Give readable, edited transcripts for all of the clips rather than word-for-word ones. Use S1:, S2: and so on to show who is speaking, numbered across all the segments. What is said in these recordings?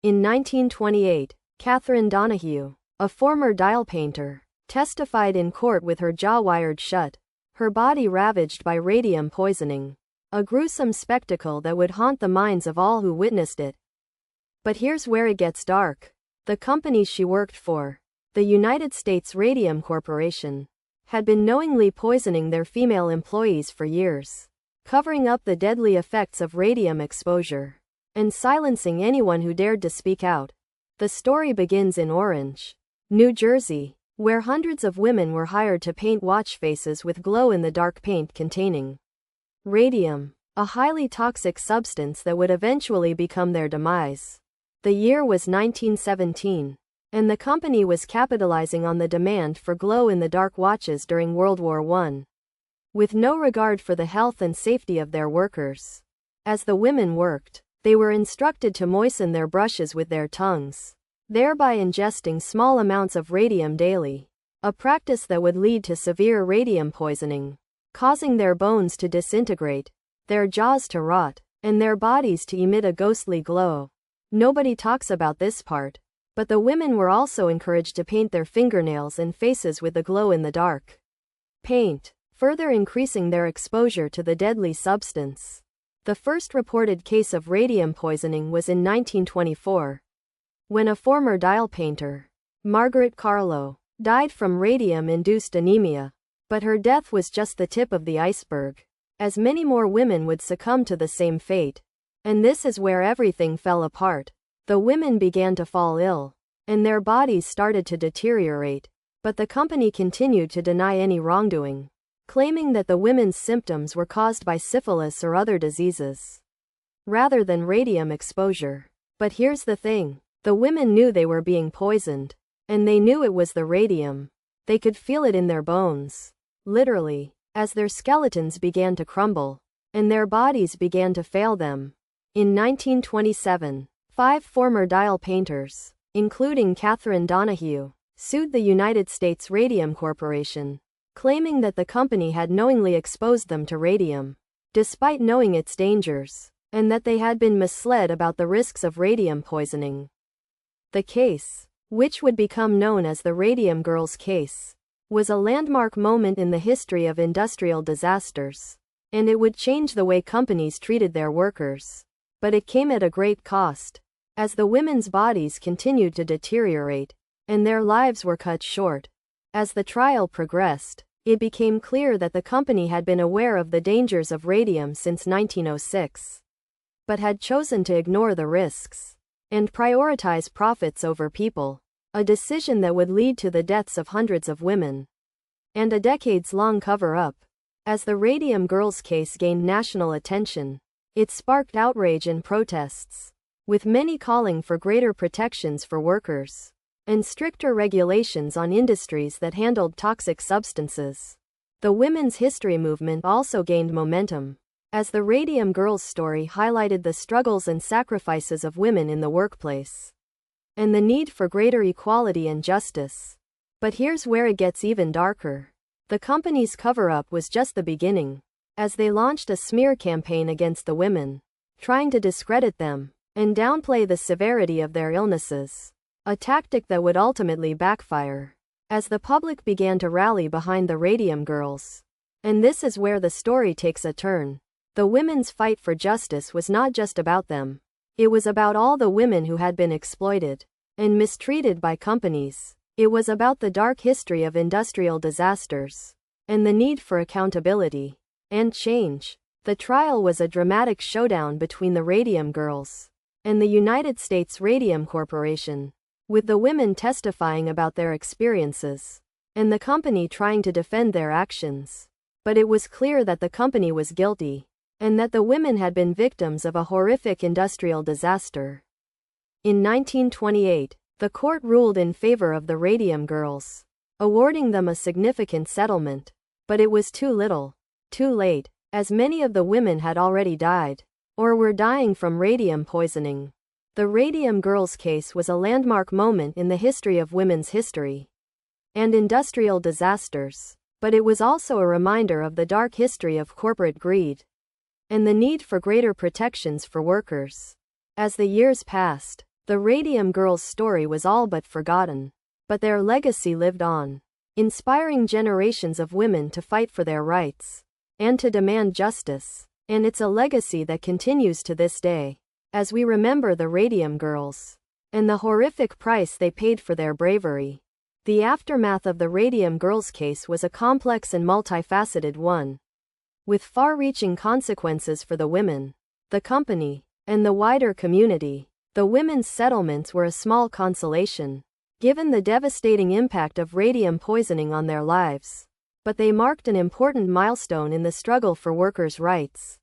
S1: In 1928, Catherine Donahue, a former dial painter, testified in court with her jaw wired shut, her body ravaged by radium poisoning. A gruesome spectacle that would haunt the minds of all who witnessed it. But here's where it gets dark. The company she worked for, the United States Radium Corporation, had been knowingly poisoning their female employees for years, covering up the deadly effects of radium exposure, and silencing anyone who dared to speak out. The story begins in Orange, New Jersey, where hundreds of women were hired to paint watch faces with glow-in-the-dark paint containing radium, a highly toxic substance that would eventually become their demise. The year was 1917, and the company was capitalizing on the demand for glow-in-the-dark watches during World War I, with no regard for the health and safety of their workers. As the women worked, they were instructed to moisten their brushes with their tongues, thereby ingesting small amounts of radium daily, a practice that would lead to severe radium poisoning, causing their bones to disintegrate, their jaws to rot, and their bodies to emit a ghostly glow. Nobody talks about this part, but the women were also encouraged to paint their fingernails and faces with the glow-in-the-dark paint, further increasing their exposure to the deadly substance. The first reported case of radium poisoning was in 1924, when a former dial painter, Margaret Carlo, died from radium-induced anemia. But her death was just the tip of the iceberg, as many more women would succumb to the same fate. And this is where everything fell apart. The women began to fall ill, and their bodies started to deteriorate, but the company continued to deny any wrongdoing, claiming that the women's symptoms were caused by syphilis or other diseases, rather than radium exposure. But here's the thing. The women knew they were being poisoned, and they knew it was the radium. They could feel it in their bones, literally, as their skeletons began to crumble, and their bodies began to fail them. In 1927, 5 former dial painters, including Catherine Donahue, sued the United States Radium Corporation, claiming that the company had knowingly exposed them to radium, despite knowing its dangers, and that they had been misled about the risks of radium poisoning. The case, which would become known as the Radium Girls case, was a landmark moment in the history of industrial disasters, and it would change the way companies treated their workers. But it came at a great cost, as the women's bodies continued to deteriorate, and their lives were cut short. As the trial progressed, it became clear that the company had been aware of the dangers of radium since 1906, but had chosen to ignore the risks and prioritize profits over people, a decision that would lead to the deaths of hundreds of women, and a decades-long cover-up. As the Radium Girls case gained national attention, it sparked outrage and protests, with many calling for greater protections for workers, and stricter regulations on industries that handled toxic substances. The women's history movement also gained momentum, as the Radium Girls story highlighted the struggles and sacrifices of women in the workplace, and the need for greater equality and justice. But here's where it gets even darker. The company's cover-up was just the beginning, as they launched a smear campaign against the women, trying to discredit them and downplay the severity of their illnesses, a tactic that would ultimately backfire, as the public began to rally behind the Radium Girls. And this is where the story takes a turn. The women's fight for justice was not just about them. It was about all the women who had been exploited and mistreated by companies. It was about the dark history of industrial disasters and the need for accountability and change. The trial was a dramatic showdown between the Radium Girls and the United States Radium Corporation, with the women testifying about their experiences and the company trying to defend their actions. But it was clear that the company was guilty, and that the women had been victims of a horrific industrial disaster. In 1928, the court ruled in favor of the Radium Girls, awarding them a significant settlement. But it was too little, too late, as many of the women had already died, or were dying from radium poisoning. The Radium Girls case was a landmark moment in the history of women's history and industrial disasters, but it was also a reminder of the dark history of corporate greed and the need for greater protections for workers. As the years passed, The Radium Girls' story was all but forgotten. But their legacy lived on, inspiring generations of women to fight for their rights and to demand justice. And it's a legacy that continues to this day, as we remember the Radium Girls and the horrific price they paid for their bravery. The aftermath of the Radium Girls case was a complex and multifaceted one, with far-reaching consequences for the women, the company, and the wider community. The women's settlements were a small consolation, given the devastating impact of radium poisoning on their lives, but they marked an important milestone in the struggle for workers' rights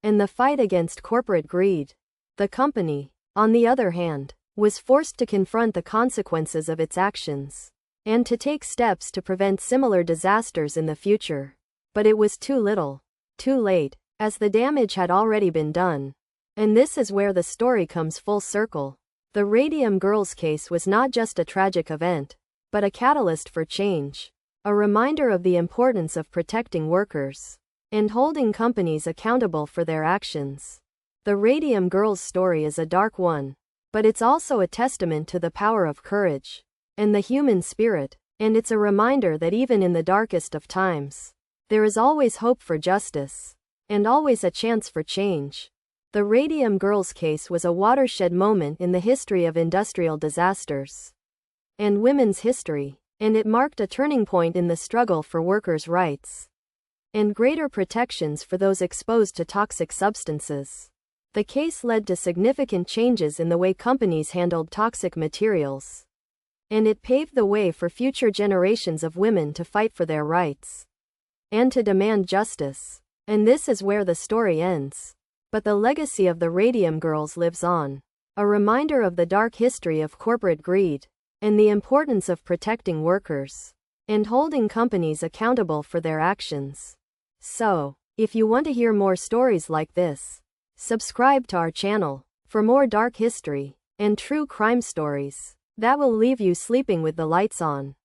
S1: and the fight against corporate greed. The company, on the other hand, was forced to confront the consequences of its actions and to take steps to prevent similar disasters in the future. But it was too little, too late, as the damage had already been done. And this is where the story comes full circle. The Radium Girls case was not just a tragic event, but a catalyst for change, a reminder of the importance of protecting workers and holding companies accountable for their actions. The Radium Girls story is a dark one, but it's also a testament to the power of courage and the human spirit, and it's a reminder that even in the darkest of times, there is always hope for justice and always a chance for change. The Radium Girls case was a watershed moment in the history of industrial disasters and women's history, and it marked a turning point in the struggle for workers' rights and greater protections for those exposed to toxic substances. The case led to significant changes in the way companies handled toxic materials, and it paved the way for future generations of women to fight for their rights and to demand justice. And this is where the story ends. But the legacy of the Radium Girls lives on, a reminder of the dark history of corporate greed and the importance of protecting workers and holding companies accountable for their actions. So, if you want to hear more stories like this, subscribe to our channel for more dark history and true crime stories that will leave you sleeping with the lights on.